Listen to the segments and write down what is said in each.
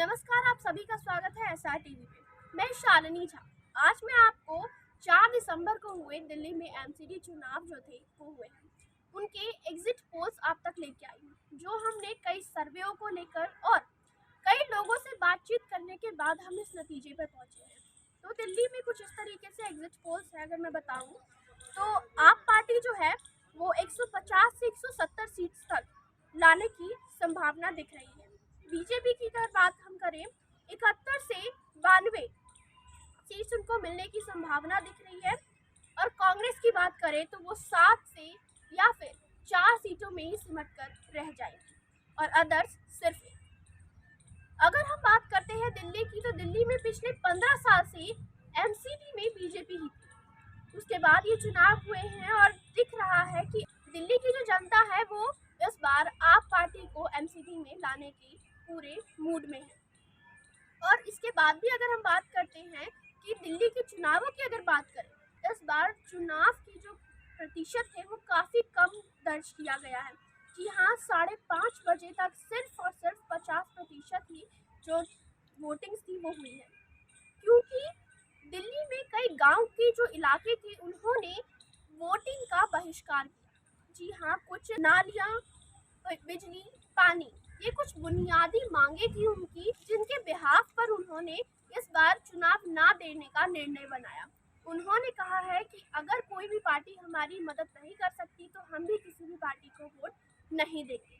नमस्कार, आप सभी का स्वागत है एसआर टीवी पे। मैं शालिनी झा। आज मैं आपको 4 दिसंबर को हुए दिल्ली में एमसीडी चुनाव जो थे वो हुए हैं, उनके एग्जिट पोल्स आप तक लेके आई हूँ, जो हमने कई सर्वेओं को लेकर और कई लोगों से बातचीत करने के बाद हम इस नतीजे पर पहुंचे हैं। तो दिल्ली में कुछ इस तरीके से एग्जिट पोल्स है। अगर मैं बताऊं तो आप पार्टी जो है वो 150 से 170 सीट्स तक लाने की संभावना दिख रही है। बीजेपी की अगर बात हम करें, 71 से 92 सीट्स उनको मिलने की संभावना दिख रही है। और कांग्रेस की बात करें तो वो 7 से या फिर 4 सीटों में ही सिमट कर रह जाएगी और अदर्स सिर्फ एक। अगर हम बात करते हैं दिल्ली की, तो दिल्ली में पिछले 15 साल से एमसीडी में बीजेपी ही थी। उसके बाद ये चुनाव हुए हैं और दिख रहा है कि दिल्ली की जो जनता है वो इस बार आप पार्टी को एमसीडी में लाने की पूरे मूड में है। और इसके बाद भी अगर हम बात करते हैं कि दिल्ली के चुनावों की अगर बात करें, इस बार चुनाव की जो प्रतिशत है वो काफ़ी कम दर्ज किया गया है कि हाँ, 5:30 बजे तक सिर्फ और सिर्फ 50% ही जो वोटिंग थी वो हुई है। क्योंकि दिल्ली में कई गांव के जो इलाके थे उन्होंने वोटिंग का बहिष्कार किया। जी हाँ, कुछ नालियाँ, बिजली, पानी, ये कुछ बुनियादी मांगे थी उनकी, जिनके बिहाफ पर उन्होंने इस बार चुनाव ना देने का निर्णय बनाया। उन्होंने कहा है कि अगर कोई भी पार्टी हमारी मदद नहीं कर सकती तो हम भी किसी भी पार्टी को वोट नहीं देंगे।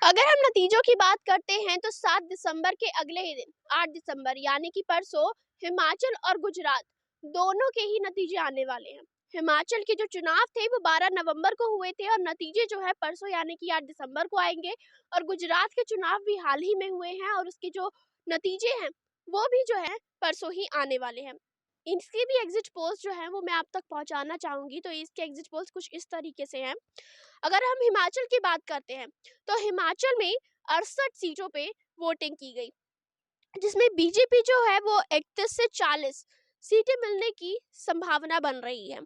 अगर हम नतीजों की बात करते हैं तो 7 दिसंबर के अगले ही दिन 8 दिसंबर यानी कि परसों हिमाचल और गुजरात दोनों के ही नतीजे आने वाले हैं। हिमाचल के जो चुनाव थे वो 12 नवंबर को हुए थे और नतीजे जो है परसों यानी कि 8 दिसंबर को आएंगे। और गुजरात के चुनाव भी हाल ही में हुए हैं और उसके जो नतीजे हैं वो भी जो है परसों ही आने वाले हैं। इसके भी एग्जिट पोल्स जो हैं वो मैं आप तक पहुंचाना चाहूंगी। तो इसके एग्जिट पोल्स कुछ इस तरीके से हैं। अगर हम हिमाचल की बात करते हैं तो हिमाचल में 68 सीटों पे वोटिंग की गई, जिसमें बीजेपी जो है वो 31 से 40 सीटें मिलने की संभावना बन रही है।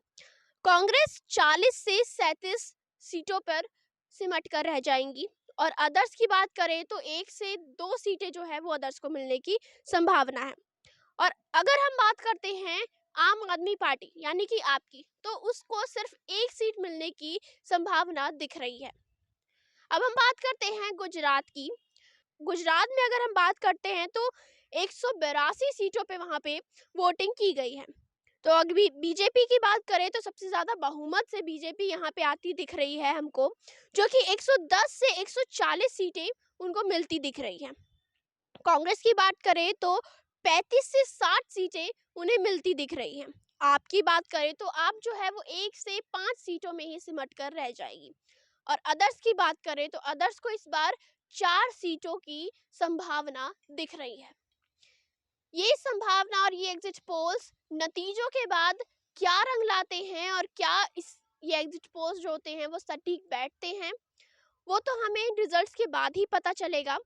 कांग्रेस 40 से 37 सीटों पर सिमट कर रह जाएंगी और अदर्स की बात करें तो 1 से 2 सीटें जो है वो अदर्स को मिलने की संभावना है। और अगर हम बात करते हैं आम आदमी पार्टी यानी कि आपकी, तो उसको सिर्फ 1 सीट मिलने की संभावना दिख रही है। अब हम बात करते हैं गुजरात की। गुजरात में अगर हम बात करते हैं तो 182 सीटों पे वहां पे वोटिंग की गई है। तो अगर बीजेपी की बात करें तो सबसे ज्यादा बहुमत से बीजेपी यहाँ पे आती दिख रही है हमको, जो कि 110 से 140 सीटें उनको मिलती दिख रही हैं। कांग्रेस की बात करें तो 35 से 60 सीटें उन्हें मिलती दिख रही हैं। आपकी बात करें तो आप जो है वो 1 से 5 सीटों में ही सिमट कर रह जाएगी। और अदर्स की बात करें तो अदर्स को इस बार 4 सीटों की संभावना दिख रही है। ये संभावना और ये एग्जिट पोल्स नतीजों के बाद क्या रंग लाते हैं और क्या ये एग्जिट पोल्स जो होते हैं वो सटीक बैठते हैं, वो तो हमें रिजल्ट्स के बाद ही पता चलेगा।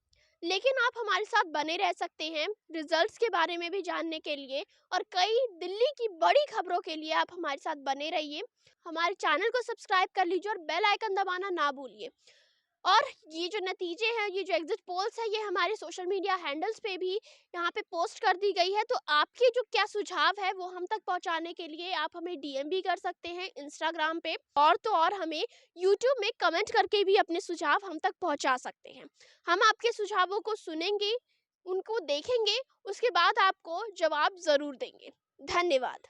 लेकिन आप हमारे साथ बने रह सकते हैं रिजल्ट्स के बारे में भी जानने के लिए, और कई दिल्ली की बड़ी खबरों के लिए आप हमारे साथ बने रहिए। हमारे चैनल को सब्सक्राइब कर लीजिए और बेल आइकन दबाना ना भूलिए। और ये जो नतीजे हैं, ये जो एग्जिट पोल्स है, ये हमारे सोशल मीडिया हैंडल्स पे भी यहाँ पे पोस्ट कर दी गई है। तो आपके जो क्या सुझाव है वो हम तक पहुँचाने के लिए आप हमें डीएम भी कर सकते हैं इंस्टाग्राम पे, और तो और हमें यूट्यूब में कमेंट करके भी अपने सुझाव हम तक पहुँचा सकते हैं। हम आपके सुझावों को सुनेंगे, उनको देखेंगे, उसके बाद आपको जवाब ज़रूर देंगे। धन्यवाद।